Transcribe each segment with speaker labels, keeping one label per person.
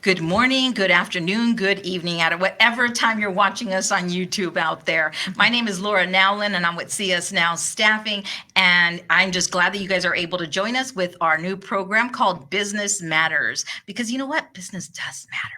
Speaker 1: Good morning, good afternoon, good evening, at whatever time you're watching us on YouTube out there. My name is Laura Nowlin, and I'm with CS Now Staffing. And I'm just glad that you guys are able to join us with our new program called Business Matters. Because you know what? Business does matter.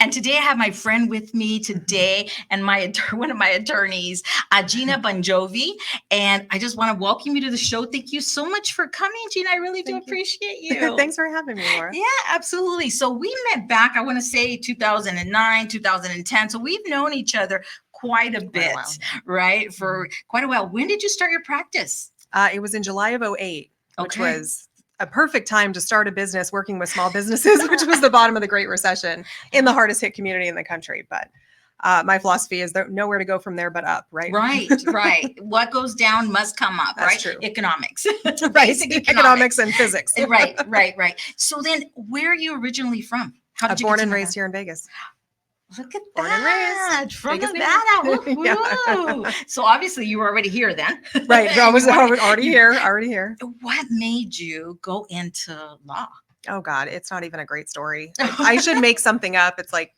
Speaker 1: And today I have my friend with me today, and one of my attorneys, Gina Bongiovi. And I just want to welcome you to the show. Thank you so much for coming, Gina. I really do
Speaker 2: Thank you.
Speaker 1: appreciate you.
Speaker 2: Thanks for having me, Laura.
Speaker 1: Yeah, absolutely. So we met back, I want to say 2009, 2010. So we've known each other quite a
Speaker 2: Quite a
Speaker 1: bit,
Speaker 2: while.
Speaker 1: right? For quite a while. When did you start your practice?
Speaker 2: It was in July of '08, which
Speaker 1: Okay.
Speaker 2: was a perfect time to start a business working with small businesses, which was the bottom of the Great Recession in the hardest hit community in the country. But my philosophy is there nowhere to go from there but up, right?
Speaker 1: Right, right. What goes down must come up,
Speaker 2: That's
Speaker 1: right?
Speaker 2: true.
Speaker 1: Economics.
Speaker 2: Right.
Speaker 1: Basic
Speaker 2: Economics and physics.
Speaker 1: Right, right, right. So then where are you originally from? How did you
Speaker 2: Born
Speaker 1: get
Speaker 2: and
Speaker 1: to
Speaker 2: raised here in Vegas.
Speaker 1: Look at
Speaker 2: Born and
Speaker 1: that.
Speaker 2: raised.
Speaker 1: From
Speaker 2: Vegas,
Speaker 1: Nevada.
Speaker 2: baby. Yeah.
Speaker 1: Woo-hoo. So obviously you were already here then.
Speaker 2: Right. I was
Speaker 1: You wanted-
Speaker 2: already
Speaker 1: you-
Speaker 2: here. Already here.
Speaker 1: What made you go into law?
Speaker 2: Oh God, it's not even a great story. I should make something up. It's like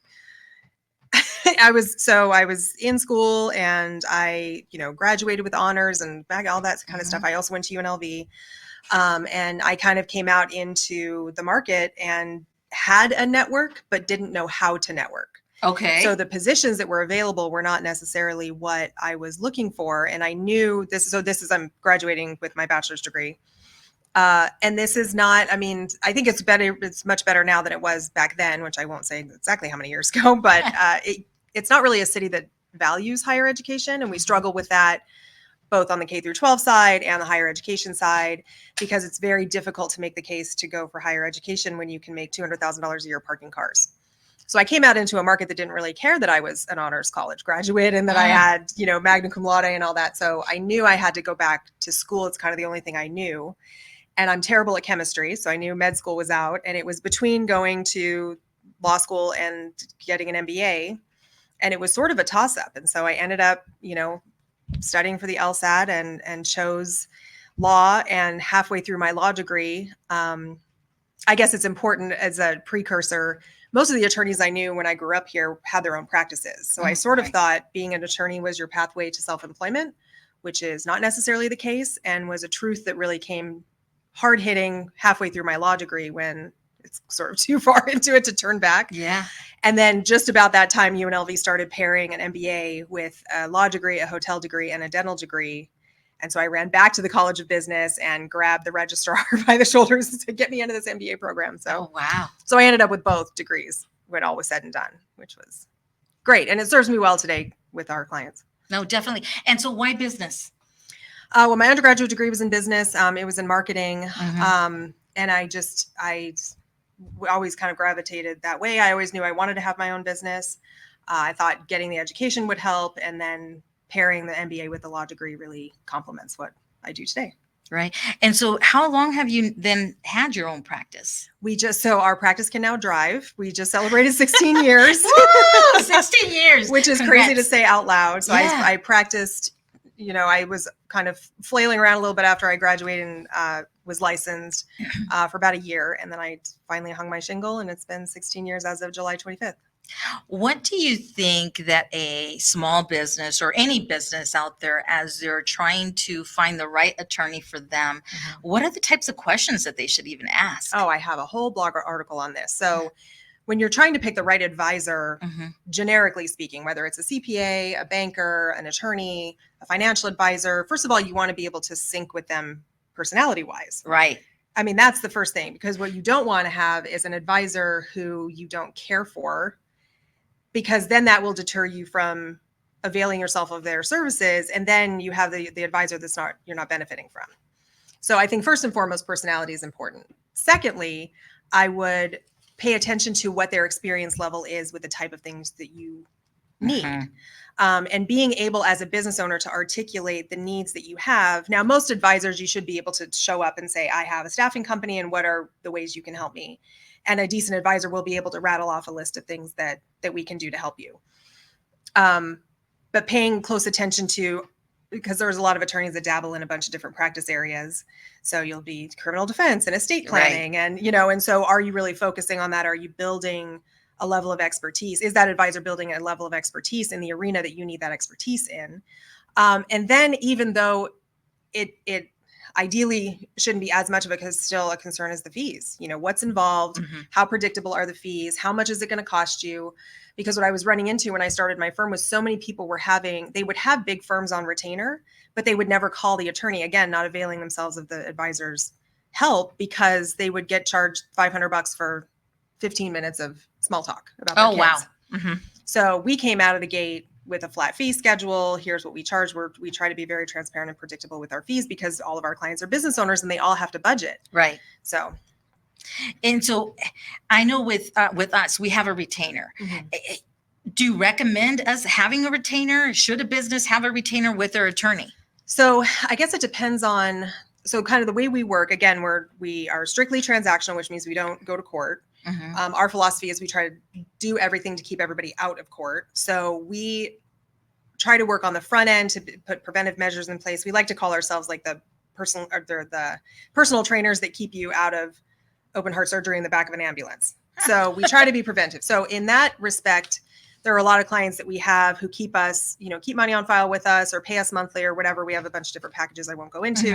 Speaker 2: I was in school and I, graduated with honors and back all that kind of stuff. I also went to UNLV, and I kind of came out into the market and had a network, but didn't know how to network.
Speaker 1: Okay.
Speaker 2: So the positions that were available were not necessarily what I was looking for, and I knew this. So this is I'm graduating with my bachelor's degree. And this is not, I mean, I think it's better. It's much better now than it was back then, which I won't say exactly how many years ago, but it's not really a city that values higher education. And we struggle with that both on the K through 12 side and the higher education side, because it's very difficult to make the case to go for higher education when you can make $200,000 a year parking cars. So I came out into a market that didn't really care that I was an honors college graduate and that I had, magna cum laude and all that. So I knew I had to go back to school. It's kind of the only thing I knew. And I'm terrible at chemistry. So I knew med school was out, and it was between going to law school and getting an MBA. And it was sort of a toss up. And so I ended up, studying for the LSAT and chose law. And halfway through my law degree, I guess it's important as a precursor. Most of the attorneys I knew when I grew up here had their own practices. So I sort of thought being an attorney was your pathway to self-employment, which is not necessarily the case, and was a truth that really came hard hitting halfway through my law degree when it's sort of too far into it to turn back.
Speaker 1: Yeah.
Speaker 2: And then just about that time, UNLV started pairing an MBA with a law degree, a hotel degree, and a dental degree. And so I ran back to the College of Business and grabbed the registrar by the shoulders to get me into this MBA program. So,
Speaker 1: wow.
Speaker 2: So I ended up with both degrees when all was said and done, which was great. And it serves me well today with our clients.
Speaker 1: No, definitely. And so why business?
Speaker 2: Well, my undergraduate degree was in business. It was in marketing. And I always kind of gravitated that way. I always knew I wanted to have my own business. I thought getting the education would help. And then pairing the MBA with the law degree really complements what I do today.
Speaker 1: Right. And so how long have you then had your own practice?
Speaker 2: So our practice can now drive. We just celebrated 16 years.
Speaker 1: Woo! 16 years.
Speaker 2: Which is
Speaker 1: Congrats.
Speaker 2: crazy to say out loud. So
Speaker 1: Yeah.
Speaker 2: I practiced, I was kind of flailing around a little bit after I graduated and was licensed for about a year. And then I finally hung my shingle, and it's been 16 years as of July 25th.
Speaker 1: What do you think that a small business or any business out there, as they're trying to find the right attorney for them, what are the types of questions that they should even ask?
Speaker 2: Oh, I have a whole blog article on this. So when you're trying to pick the right advisor, generically speaking, whether it's a CPA, a banker, an attorney, a financial advisor, first of all, you want to be able to sync with them personality wise.
Speaker 1: Right.
Speaker 2: I mean, that's the first thing, because what you don't want to have is an advisor who you don't care for, because then that will deter you from availing yourself of their services. And then you have the advisor you're not benefiting from. So I think first and foremost, personality is important. Secondly, I would pay attention to what their experience level is with the type of things that you need. And being able as a business owner to articulate the needs that you have. Now, most advisors, you should be able to show up and say, I have a staffing company, and what are the ways you can help me? And a decent advisor will be able to rattle off a list of things that we can do to help you. But paying close attention to, because there's a lot of attorneys that dabble in a bunch of different practice areas. So you'll be criminal defense and estate planning, and, and so are you really focusing on that? Are you building a level of expertise? Is that advisor building a level of expertise in the arena that you need that expertise in? And then even though it ideally shouldn't be as much of a still a concern as the fees. What's involved,
Speaker 1: Mm-hmm.
Speaker 2: how predictable are the fees, how much is it going to cost you? Because what I was running into when I started my firm was so many people they would have big firms on retainer, but they would never call the attorney, again, not availing themselves of the advisor's help, because they would get charged $500 for 15 minutes of small talk about their
Speaker 1: Oh, wow.
Speaker 2: kids.
Speaker 1: Mm-hmm.
Speaker 2: So we came out of the gate with a flat fee schedule. Here's what we charge. We try to be very transparent and predictable with our fees because all of our clients are business owners and they all have to budget.
Speaker 1: Right.
Speaker 2: So,
Speaker 1: And so I know with us, we have a retainer.
Speaker 2: mm-hmm.
Speaker 1: Do you recommend us having a retainer? Should a business have a retainer with their attorney?
Speaker 2: So I guess it depends on, so kind of the way we work, again, we are strictly transactional, which means we don't go to court.
Speaker 1: Mm-hmm.
Speaker 2: Our philosophy is we try to do everything to keep everybody out of court. So we try to work on the front end to put preventive measures in place. We like to call ourselves like the personal trainers that keep you out of open heart surgery in the back of an ambulance. So we try to be preventive. So in that respect, there are a lot of clients that we have who keep us, keep money on file with us or pay us monthly or whatever. We have a bunch of different packages I won't go into.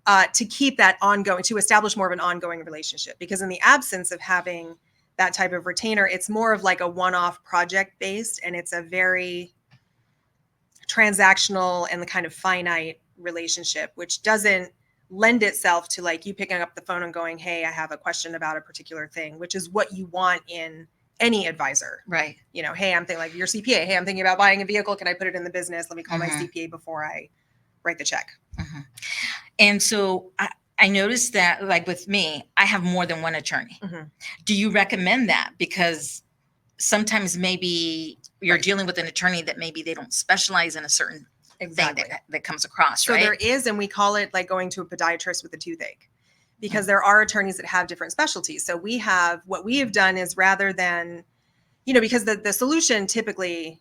Speaker 2: Mm-hmm. To keep that ongoing, to establish more of an ongoing relationship. Because in the absence of having that type of retainer, it's more of like a one-off project based, and it's a very transactional and the kind of finite relationship, which doesn't lend itself to like you picking up the phone and going, hey, I have a question about a particular thing, which is what you want in any advisor.
Speaker 1: Right.
Speaker 2: Hey, I'm thinking like your CPA. Hey, I'm thinking about buying a vehicle. Can I put it in the business? Let me call
Speaker 1: Mm-hmm.
Speaker 2: my CPA before I write the check.
Speaker 1: Mm-hmm. And so I noticed that, like with me, I have more than one attorney. Mm-hmm. Do you recommend that? Because sometimes maybe you're dealing with an attorney that maybe they don't specialize in a certain thing that comes across, right?
Speaker 2: So there is, and we call it like going to a podiatrist with a toothache, because there are attorneys that have different specialties. So what we have done is, rather than, because the solution typically,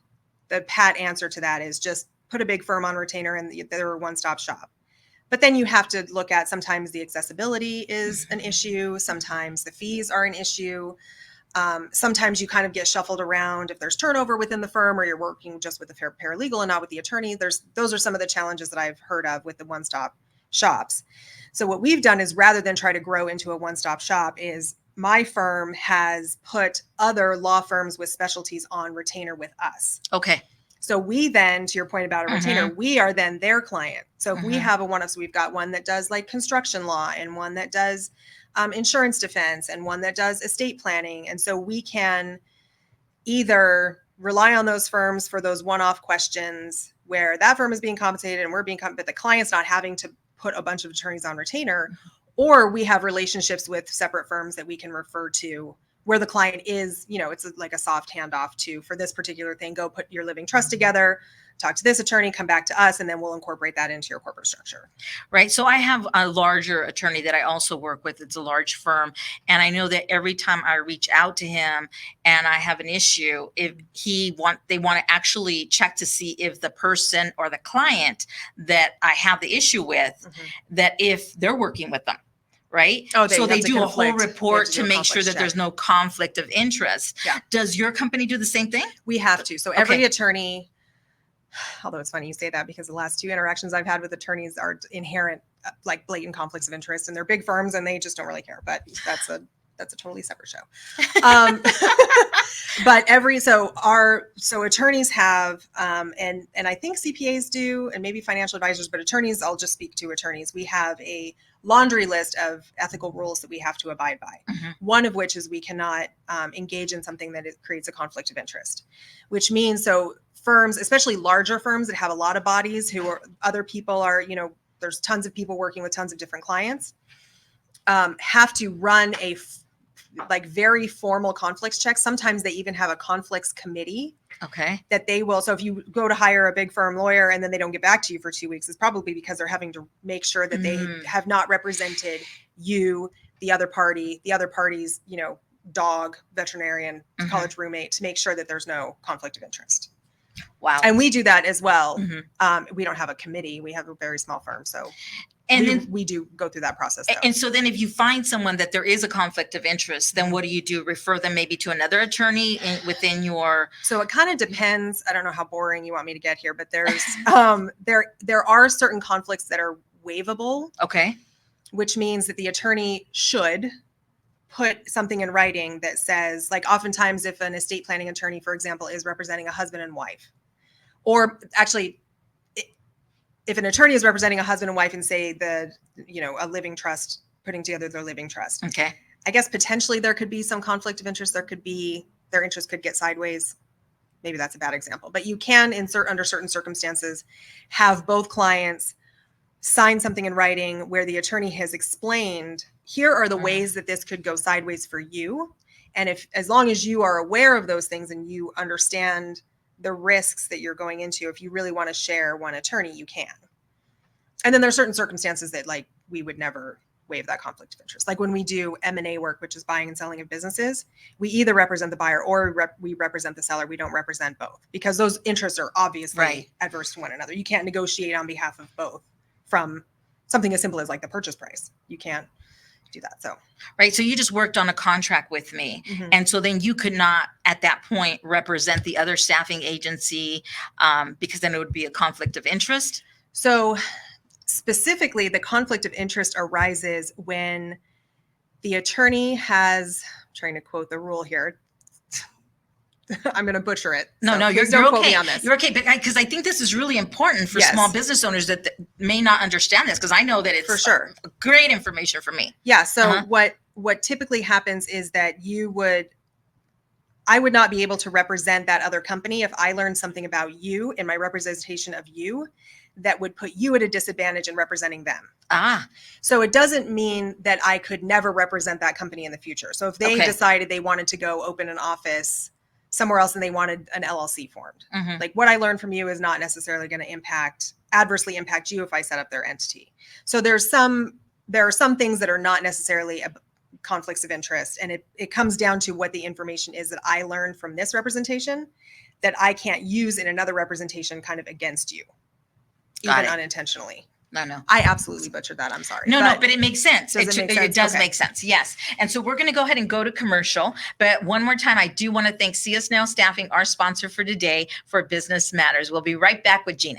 Speaker 2: the pat answer to that is just put a big firm on retainer and they're a one-stop shop. But then you have to look at, sometimes the accessibility is an issue. Sometimes the fees are an issue. Sometimes you kind of get shuffled around if there's turnover within the firm, or you're working just with the paralegal and not with the attorney. Those are some of the challenges that I've heard of with the one-stop shops. So what we've done is, rather than try to grow into a one-stop shop, is my firm has put other law firms with specialties on retainer with us.
Speaker 1: Okay.
Speaker 2: So we then, to your point about a retainer, we are then their client. So if we have so we've got one that does like construction law, and one that does insurance defense, and one that does estate planning. And so we can either rely on those firms for those one-off questions where that firm is being compensated and we're being but the client's not having to put a bunch of attorneys on retainer, or we have relationships with separate firms that we can refer to where the client is, it's like a soft handoff to, for this particular thing, go put your living trust together, talk to this attorney, come back to us, and then we'll incorporate that into your corporate structure.
Speaker 1: Right. So I have a larger attorney that I also work with. It's a large firm. And I know that every time I reach out to him and I have an issue, if they want to actually check to see if the person or the client that I have the issue with, that if they're working with them. Right. So they do a whole report to make sure that there's no conflict of interest. Yeah. Does your company do the same thing?
Speaker 2: We have to. So every attorney, although it's funny you say that, because the last 2 interactions I've had with attorneys are inherent, like blatant conflicts of interest, and they're big firms and they just don't really care. But that's a totally separate show. But so attorneys have, and I think CPAs do, and maybe financial advisors, but attorneys, I'll just speak to attorneys. We have a laundry list of ethical rules that we have to abide by. One of which is we cannot engage in something that creates a conflict of interest, which means, so firms, especially larger firms that have a lot of bodies other people are, there's tons of people working with tons of different clients, have to run a very formal conflicts check. Sometimes they even have a conflicts committee.
Speaker 1: Okay.
Speaker 2: That they will. So if you go to hire a big firm lawyer and then they don't get back to you for 2 weeks, it's probably because they're having to make sure that they have not represented you, the other party's, dog, veterinarian, college roommate, to make sure that there's no conflict of interest.
Speaker 1: Wow.
Speaker 2: And we do that as well.
Speaker 1: Mhm.
Speaker 2: We don't have a committee. We have a very small firm. So
Speaker 1: And
Speaker 2: we do go through that process though.
Speaker 1: And so then if you find someone that there is a conflict of interest, then what do you do? Refer them maybe to another attorney within your...
Speaker 2: So it kind of depends. I don't know how boring you want me to get here, but there's there are certain conflicts that are waivable.
Speaker 1: Okay.
Speaker 2: Which means that the attorney should put something in writing that says, like, oftentimes if an estate planning attorney, for example, is representing a husband and wife, or actually if an attorney is representing a husband and wife and say a living trust, putting together their living trust.
Speaker 1: Okay.
Speaker 2: I guess potentially there could be some conflict of interest. There could be, their interest could get sideways. Maybe that's a bad example, but you can under certain circumstances, have both clients sign something in writing where the attorney has explained, here are the ways that this could go sideways for you. And as long as you are aware of those things and you understand the risks that you're going into, if you really want to share one attorney, you can. And then there's certain circumstances that, like, we would never waive that conflict of interest. Like when we do M&A work, which is buying and selling of businesses, we either represent the buyer or we represent the seller. We don't represent both because those interests are obviously adverse to one another. You can't negotiate on behalf of both from something as simple as like the purchase price. You can't do that. So
Speaker 1: right. So you just worked on a contract with me. Mm-hmm. And so then you could not at that point represent the other staffing agency because then it would be a conflict of interest.
Speaker 2: So specifically, the conflict of interest arises when the attorney has, I'm trying to quote the rule here. I'm going to butcher it.
Speaker 1: No,
Speaker 2: so
Speaker 1: you're
Speaker 2: don't quote
Speaker 1: okay.
Speaker 2: me on this.
Speaker 1: You're okay. Because I think this is really important for small business owners that may not understand this, because I know that it's
Speaker 2: for sure
Speaker 1: great information for me.
Speaker 2: Yeah. So what typically happens is that I would not be able to represent that other company if I learned something about you in my representation of you that would put you at a disadvantage in representing them. So it doesn't mean that I could never represent that company in the future. So if they decided they wanted to go open an office somewhere else and they wanted an LLC formed, like what I learned from you is not necessarily going to adversely impact you if I set up their entity. So there are some things that are not necessarily conflicts of interest. And it comes down to what the information is that I learned from this representation that I can't use in another representation kind of against you, even unintentionally.
Speaker 1: No.
Speaker 2: I absolutely butchered that. I'm sorry.
Speaker 1: No, but it makes sense. Does it make sense? It does make sense. Yes. And so we're going to go ahead and go to commercial. But one more time, I do want to thank See Us Now Staffing, our sponsor for today for Business Matters. We'll be right back with Gina.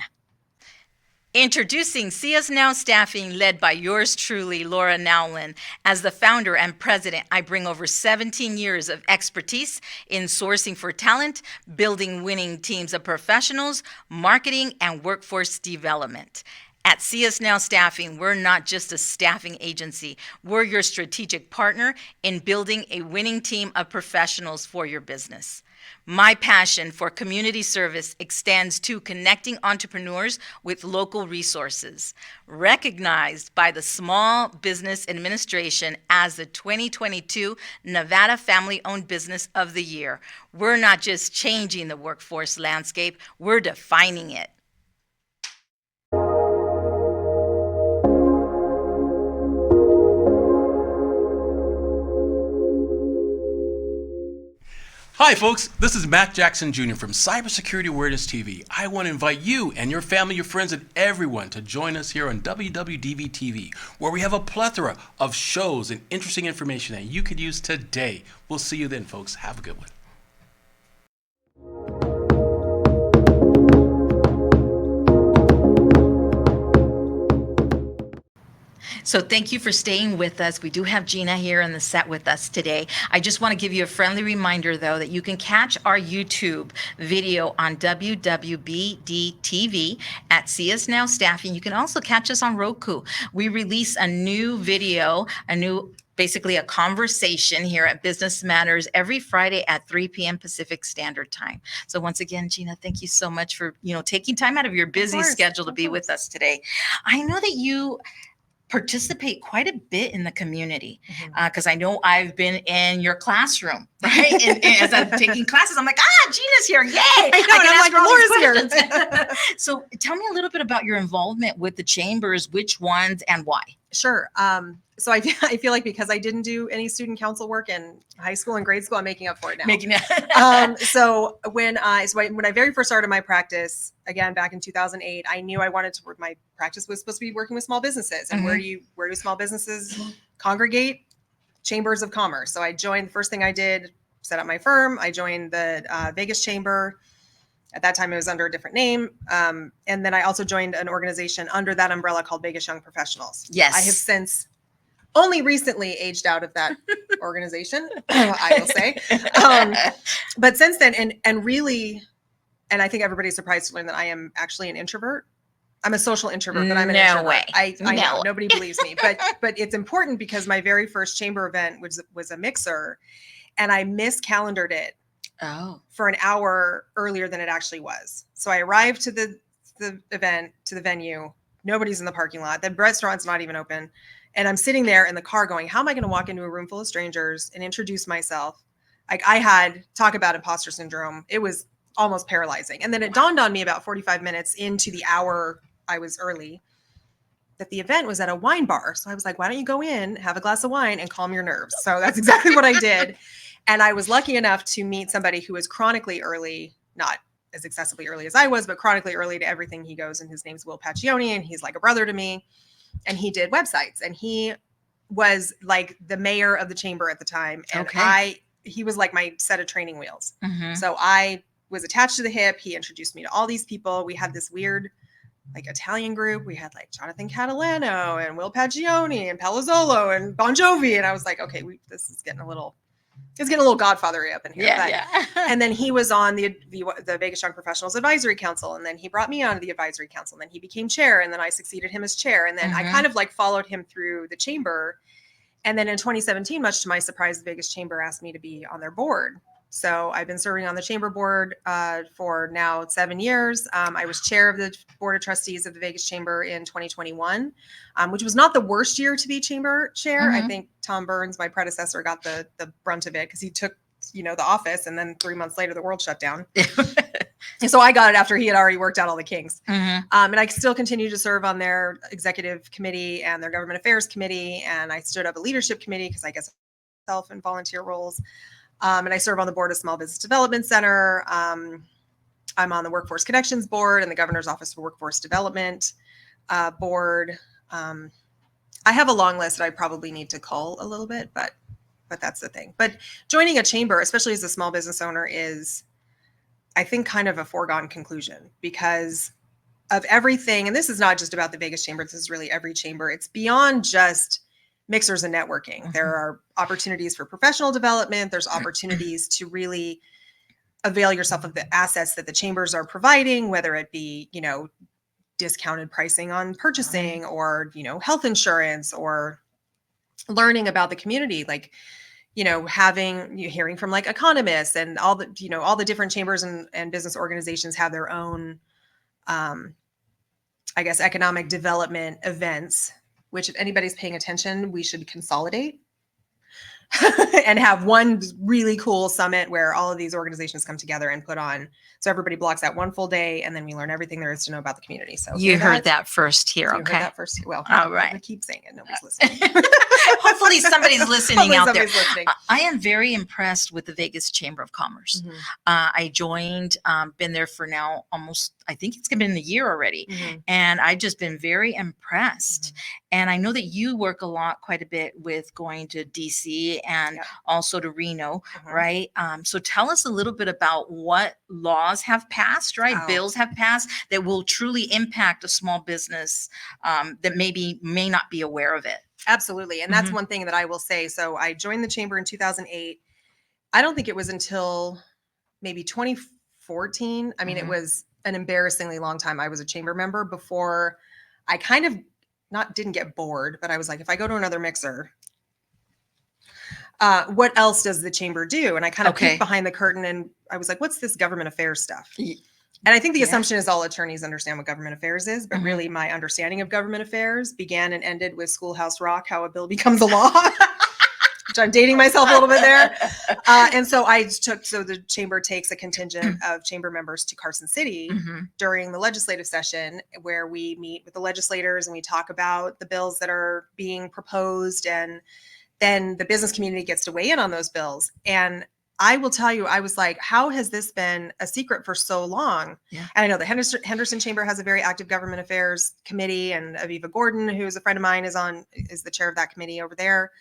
Speaker 1: Introducing See Us Now Staffing, led by yours truly, Laura Nowlin. As the founder and president, I bring over 17 years of expertise in sourcing for talent, building winning teams of professionals, marketing, and workforce development. At See Us Now Staffing, we're not just a staffing agency. We're your strategic partner in building a winning team of professionals for your business. My passion for community service extends to connecting entrepreneurs with local resources. Recognized by the Small Business Administration as the 2022 Nevada Family-Owned Business of the Year, we're not just changing the workforce landscape, we're defining it.
Speaker 3: Hi folks, this is Matt Jackson Jr. from Cybersecurity Awareness TV. I want to invite you and your family, your friends, and everyone to join us here on WWDV TV, where we have a plethora of shows and interesting information that you could use today. We'll see you then, folks. Have a good one.
Speaker 1: So thank you for staying with us. We do have Gina here in the set with us today. I just want to give you a friendly reminder, though, that you can catch our YouTube video on WWBD TV at See Us Now Staffing. You can also catch us on Roku. We release a new video, basically a conversation here at Business Matters every Friday at 3 p.m. Pacific Standard Time. So once again, Gina, thank you so much for taking time out of your busy schedule to be with us today. I know that you participate quite a bit in the community because I know I've been in your classroom, right? And as I'm taking classes, I'm like, Gina's here. Yay!
Speaker 2: I know, Laura's here.
Speaker 1: So tell me a little bit about your involvement with the chambers, which ones and why?
Speaker 2: Sure. So I feel like because I didn't do any student council work in high school and grade school, I'm making up for it now.
Speaker 1: Making
Speaker 2: So when I very first started my practice, again back in 2008, I knew I wanted to work. My practice was supposed to be working with small businesses, and where do small businesses congregate? Chambers of commerce. So I joined. The first thing I did, set up my firm. I joined the Vegas Chamber. At that time, it was under a different name. And then I also joined an organization under that umbrella called Vegas Young Professionals.
Speaker 1: Yes.
Speaker 2: I have since only recently aged out of that organization, I will say. But since then, and really, and I think everybody's surprised to learn that I am actually an introvert. I'm a social introvert, but I'm an introvert.
Speaker 1: way.
Speaker 2: I know nobody believes me, but it's important because my very first chamber event was a mixer, and I miscalendared it.
Speaker 1: Oh.
Speaker 2: For an hour earlier than it actually was. So I arrived to the event, to the venue. Nobody's in the parking lot. The restaurant's not even open. And I'm sitting there in the car going, how am I going to walk into a room full of strangers and introduce myself? Like, I had, talk about imposter syndrome. It was almost paralyzing. And then it dawned on me about 45 minutes into the hour I was early that the event was at a wine bar. So I was like, why don't you go in, have a glass of wine, and calm your nerves? So that's exactly what I did. And I was lucky enough to meet somebody who was chronically early, not as excessively early as I was, but chronically early to everything he goes. And his name's Will Paccioni, and he's like a brother to me. And he did websites, and he was like the mayor of the chamber at the time. And he was like my set of training wheels. So I was attached to the hip. He introduced me to all these people. We had this weird like Italian group. We had like Jonathan Catalano and Will Paccioni and Palazzolo and Bongiovi. And I was like, okay, this is getting a little Godfathery up in here.
Speaker 1: Yeah.
Speaker 2: And then he was on the Vegas Young Professionals Advisory Council. And then he brought me onto the advisory council. And then he became chair. And then I succeeded him as chair. And then I kind of like followed him through the chamber. And then in 2017, much to my surprise, the Vegas Chamber asked me to be on their board. So I've been serving on the chamber board for now 7 years. I was chair of the board of trustees of the Vegas Chamber in 2021, which was not the worst year to be chamber chair. I think Tom Burns, my predecessor, got the brunt of it because he took, the office, and then 3 months later the world shut down. And so I got it after he had already worked out all the kinks. And I still continue to serve on their executive committee and their government affairs committee. And I stood up a leadership committee because I guess myself in volunteer roles. And I serve on the board of Small Business Development Center. I'm on the Workforce Connections Board and the Governor's Office for Workforce Development board. I have a long list that I probably need to cull a little bit, but that's the thing. But joining a chamber, especially as a small business owner, is, I think, kind of a foregone conclusion because of everything. And this is not just about the Vegas Chamber. This is really every chamber. It's beyond just mixers and networking. There are opportunities for professional development. There's opportunities to really avail yourself of the assets that the chambers are providing, whether it be, discounted pricing on purchasing or, health insurance, or learning about the community, like, hearing from like economists and all the different chambers and business organizations have their own, economic development events, which if anybody's paying attention, we should consolidate and have one really cool summit where all of these organizations come together and put on. So everybody blocks out one full day, and then we learn everything there is to know about the community. So
Speaker 1: you heard that first here.
Speaker 2: You heard that first. Well,
Speaker 1: all right.
Speaker 2: I keep saying it. Nobody's listening.
Speaker 1: Hopefully somebody's listening out there.
Speaker 2: Listening.
Speaker 1: I am very impressed with the Vegas Chamber of Commerce. I joined, been there for now almost, I think it's been a year already. And I've just been very impressed. And I know that you work quite a bit with going to DC and also to Reno, right? So tell us a little bit about what laws have passed, right? Bills have passed that will truly impact a small business that may not be aware of it.
Speaker 2: Absolutely. And that's one thing that I will say. So I joined the chamber in 2008. I don't think it was until maybe 2014. I mean, it was an embarrassingly long time. I was a chamber member before I kind of didn't get bored, but I was like, if I go to another mixer, what else does the chamber do? And I kind of peeked behind the curtain and I was like, what's this government affairs stuff? And I think the assumption is all attorneys understand what government affairs is, but really my understanding of government affairs began and ended with Schoolhouse Rock, How a Bill Becomes a Law. which I'm dating myself a little bit there. And so the chamber takes a contingent of chamber members to Carson City during the legislative session, where we meet with the legislators and we talk about the bills that are being proposed, and then the business community gets to weigh in on those bills. And I will tell you, I was like, how has this been a secret for so long?
Speaker 1: Yeah.
Speaker 2: And I know the Henderson Chamber has a very active government affairs committee, and Aviva Gordon, who's a friend of mine, is the chair of that committee over there.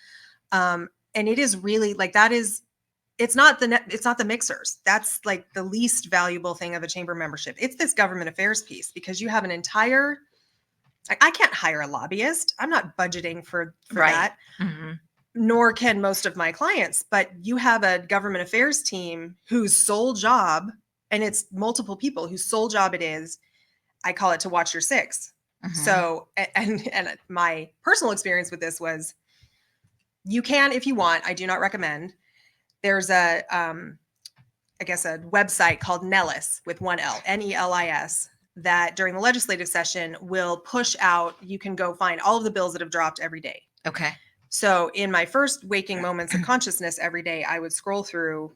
Speaker 2: And it is really like, it's not the mixers. That's like the least valuable thing of a chamber membership. It's this government affairs piece, because you have an entire, I can't hire a lobbyist. I'm not budgeting for that. Nor can most of my clients, but you have a government affairs team whose sole job, and it's multiple people whose sole job it is, I call it, to watch your six. So, and my personal experience with this was, you can, if you want, I do not recommend. There's a website called Nellis with one L, Nelis, that during the legislative session will push out, you can go find all of the bills that have dropped every day.
Speaker 1: Okay.
Speaker 2: So in my first waking moments of consciousness every day, I would scroll through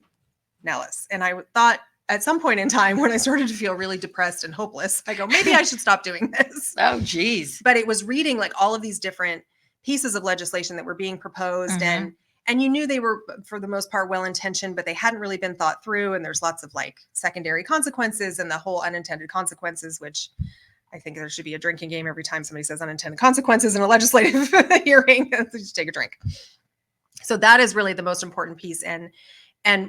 Speaker 2: Nellis. And I thought at some point in time, when I started to feel really depressed and hopeless, I go, maybe I should stop doing this.
Speaker 1: Oh, geez.
Speaker 2: But it was reading like all of these different pieces of legislation that were being proposed. And you knew they were, for the most part, well-intentioned, but they hadn't really been thought through. And there's lots of like secondary consequences and the whole unintended consequences, which I think there should be a drinking game every time somebody says unintended consequences in a legislative hearing. Just take a drink. So that is really the most important piece. And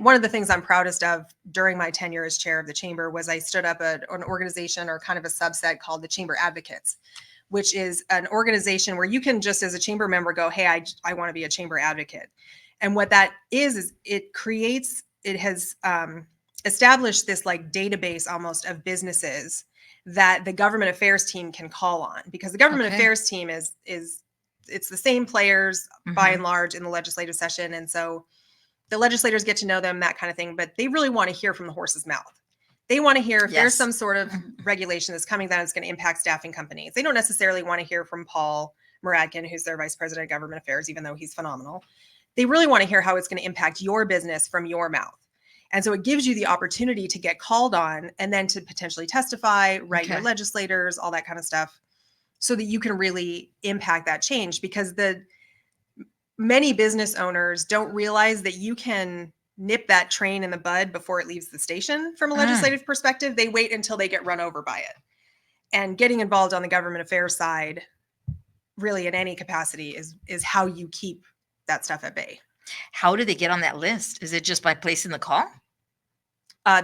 Speaker 2: one of the things I'm proudest of during my tenure as chair of the chamber was I stood up an organization, or kind of a subset, called the Chamber Advocates, which is an organization where you can just, as a chamber member, go, hey, I want to be a chamber advocate. And what that is it has established this like database almost of businesses that the government affairs team can call on, because the government affairs team it's the same players by and large in the legislative session. And so the legislators get to know them, that kind of thing, but they really want to hear from the horse's mouth. They want to hear if there's some sort of regulation that's coming that is going to impact staffing companies. They don't necessarily want to hear from Paul Muradkin, who's their vice president of government affairs, even though he's phenomenal. They really want to hear how it's going to impact your business from your mouth. And so it gives you the opportunity to get called on, and then to potentially testify, write your legislators, all that kind of stuff, so that you can really impact that change. Because many business owners don't realize that you can nip that train in the bud before it leaves the station from a legislative perspective. They wait until they get run over by it. And getting involved on the government affairs side, really in any capacity, is how you keep that stuff at bay.
Speaker 1: How do they get on that list? Is it just by placing the call?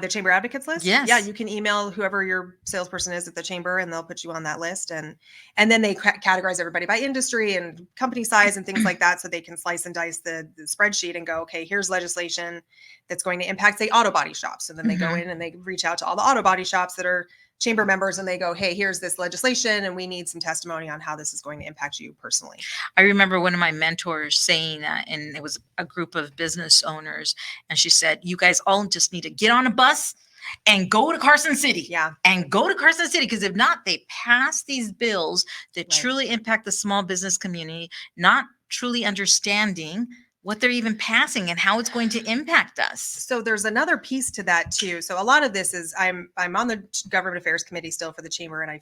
Speaker 2: The chamber advocates list?
Speaker 1: Yes.
Speaker 2: Yeah, you can email whoever your salesperson is at the chamber, and they'll put you on that list. And then they categorize everybody by industry and company size and things like that, so they can slice and dice the spreadsheet and go, okay, here's legislation that's going to impact, say, auto body shops. And then they go in and they reach out to all the auto body shops that are chamber members, and they go, hey, here's this legislation, and we need some testimony on how this is going to impact you personally.
Speaker 1: I remember one of my mentors saying that, and it was a group of business owners, and she said, you guys all just need to get on a bus and go to Carson City.
Speaker 2: Yeah.
Speaker 1: And go to Carson City, because if not, they pass these bills that truly impact the small business community, not truly understanding what they're even passing and how it's going to impact us.
Speaker 2: So there's another piece to that too. So a lot of this is, I'm on the government affairs committee still for the chamber, and I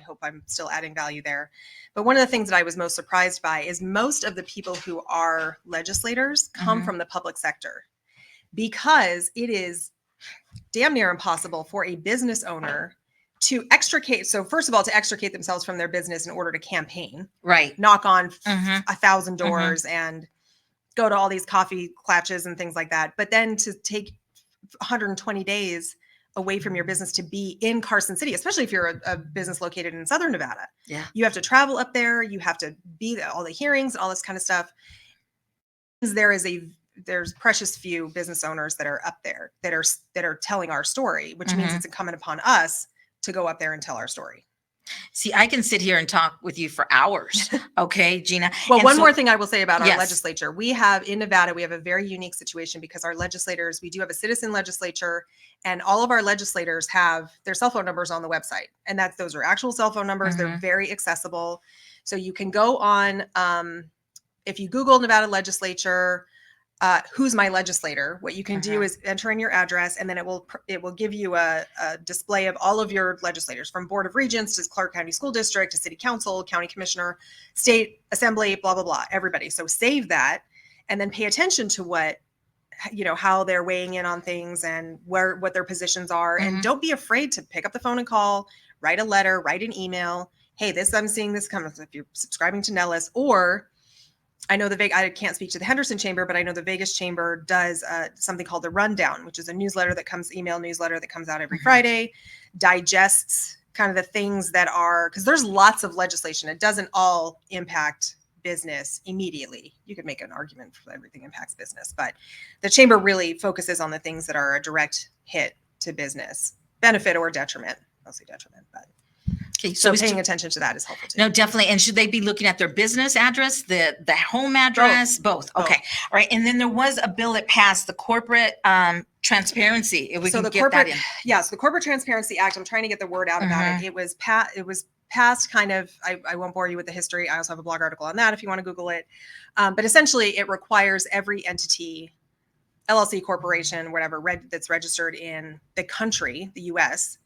Speaker 2: hope I'm still adding value there. But one of the things that I was most surprised by is most of the people who are legislators come from the public sector, because it is damn near impossible for a business owner to extricate. So first of all, to extricate themselves from their business in order to campaign, knock on 1,000 doors and go to all these coffee clatches and things like that. But then to take 120 days away from your business to be in Carson City, especially if you're a business located in Southern Nevada.
Speaker 1: Yeah.
Speaker 2: You have to travel up there. You have to be at all the hearings, all this kind of stuff. There's precious few business owners that are up there that are telling our story, which means it's incumbent upon us to go up there and tell our story.
Speaker 1: See, I can sit here and talk with you for hours. Okay, Gina.
Speaker 2: Well, one more thing I will say about our legislature. In Nevada, we have a very unique situation, because our legislators, we do have a citizen legislature, and all of our legislators have their cell phone numbers on the website. And those are actual cell phone numbers. They're very accessible. So you can go on, if you Google Nevada legislature, who's my legislator. What you can do is enter in your address, and then it will give you a display of all of your legislators, from Board of Regents to Clark County School District to City Council, County Commissioner, State Assembly, blah blah blah, everybody. So save that, and then pay attention to what, how they're weighing in on things and what their positions are, and don't be afraid to pick up the phone and call, write a letter, write an email. Hey, I'm seeing this coming. If you're subscribing to Nellis, or I know I can't speak to the Henderson Chamber, but I know the Vegas Chamber does something called the Rundown, which is a newsletter email newsletter that comes out every Friday, digests kind of the things that are, because there's lots of legislation. It doesn't all impact business immediately. You could make an argument for everything impacts business, but the chamber really focuses on the things that are a direct hit to business, benefit or detriment, mostly detriment, but.
Speaker 1: Okay,
Speaker 2: so paying attention to that is helpful too.
Speaker 1: No, definitely. And should they be looking at their business address, the home address, both? Okay. All right. And then there was a bill that passed, the corporate transparency. If we can get that in.
Speaker 2: Yes, the Corporate Transparency Act. I'm trying to get the word out about it. It was passed kind of, I won't bore you with the history. I also have a blog article on that if you want to Google it. But essentially it requires every entity, LLC, corporation, whatever, that's registered in the country, the US,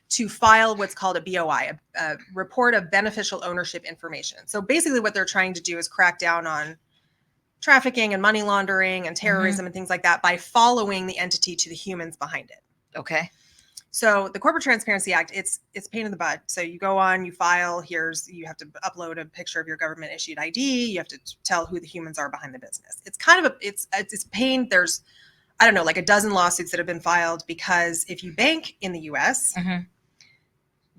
Speaker 2: to file what's called a BOI, a report of beneficial ownership information. So basically what they're trying to do is crack down on trafficking and money laundering and terrorism and things like that by following the entity to the humans behind it.
Speaker 1: Okay.
Speaker 2: So the Corporate Transparency Act, it's a pain in the butt. So you go on, you file, you have to upload a picture of your government issued ID. You have to tell who the humans are behind the business. It's kind of it's pain. There's, I don't know, like a dozen lawsuits that have been filed because if you bank in the US,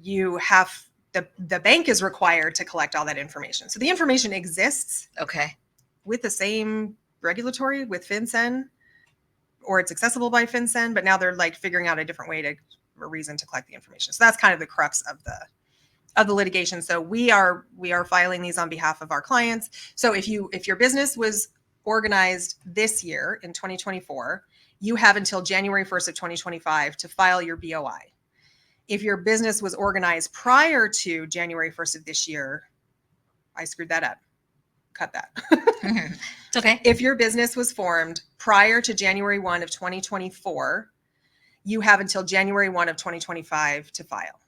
Speaker 2: you have, the bank is required to collect all that information. So the information exists.
Speaker 1: Okay.
Speaker 2: With the same regulatory with FinCEN, or it's accessible by FinCEN, but now they're like figuring out a different way a reason to collect the information. So that's kind of the crux of the litigation. So we are filing these on behalf of our clients. So if your business was organized this year in 2024, you have until January 1st of 2025 to file your BOI. If your business was organized prior to January 1st of this year, I screwed that up. Cut that.
Speaker 1: It's okay.
Speaker 2: If your business was formed prior to January 1 of 2024, you have until January 1 of 2025 to file.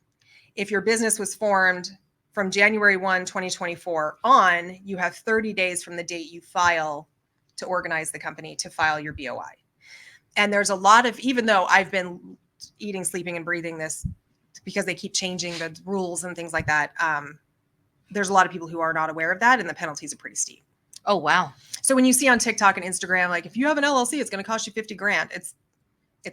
Speaker 2: If your business was formed from January 1, 2024 on, you have 30 days from the date you file to organize the company to file your BOI. And there's a lot of, even though I've been eating, sleeping, and breathing this because they keep changing the rules and things like that, there's a lot of people who are not aware of that, and the penalties are pretty steep.
Speaker 1: Oh, wow.
Speaker 2: So when you see on TikTok and Instagram, like if you have an LLC, it's going to cost you 50 grand. It's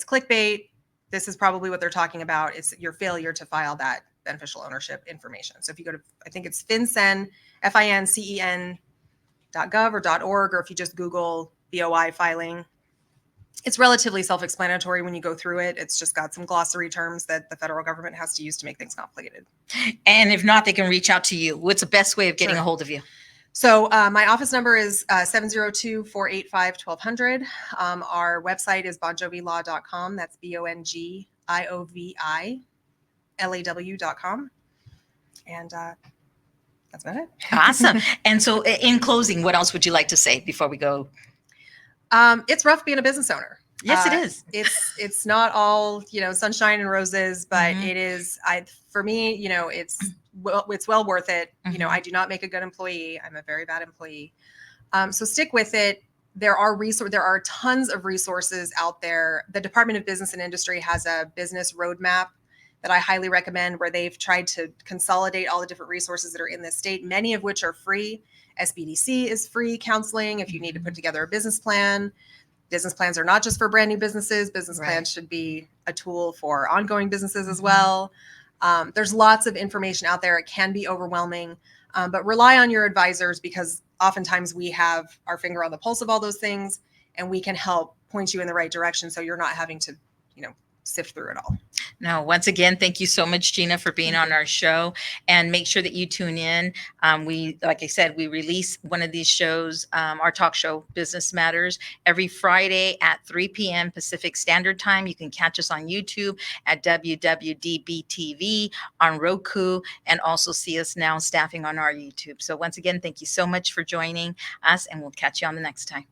Speaker 2: clickbait. This is probably what they're talking about. It's your failure to file that beneficial ownership information. So if you go to, I think it's FinCEN, FINCEN.gov or .org, or if you just Google BOI filing, it's relatively self-explanatory when you go through it. It's just got some glossary terms that the federal government has to use to make things complicated.
Speaker 1: And if not, they can reach out to you. What's the best way of getting a hold of you?
Speaker 2: So my office number is 702-485-1200. Our website is bongiovilaw.com. That's BONGIOVILAW.com. And that's about it.
Speaker 1: Awesome. And so in closing, what else would you like to say before we go?
Speaker 2: It's rough being a business owner.
Speaker 1: Yes, it is.
Speaker 2: It's not all, sunshine and roses, but it is, for me, it's well worth it. I do not make a good employee. I'm a very bad employee. So stick with it. There are tons of resources out there. The Department of Business and Industry has a business roadmap that I highly recommend, where they've tried to consolidate all the different resources that are in the state, many of which are free. SBDC is free counseling if you need to put together a business plan. Business plans are not just for brand new businesses. Business plans should be a tool for ongoing businesses as well. There's lots of information out there. It can be overwhelming, but rely on your advisors, because oftentimes we have our finger on the pulse of all those things, and we can help point you in the right direction so you're not having to, sift through it all.
Speaker 1: No, once again, thank you so much, Gina, for being on our show, and make sure that you tune in. Like I said, we release one of these shows, our talk show, Business Matters, every Friday at 3 p.m. Pacific Standard Time. You can catch us on YouTube at WWDBTV, on Roku, and also see us now staffing on our YouTube. So once again, thank you so much for joining us, and we'll catch you on the next time.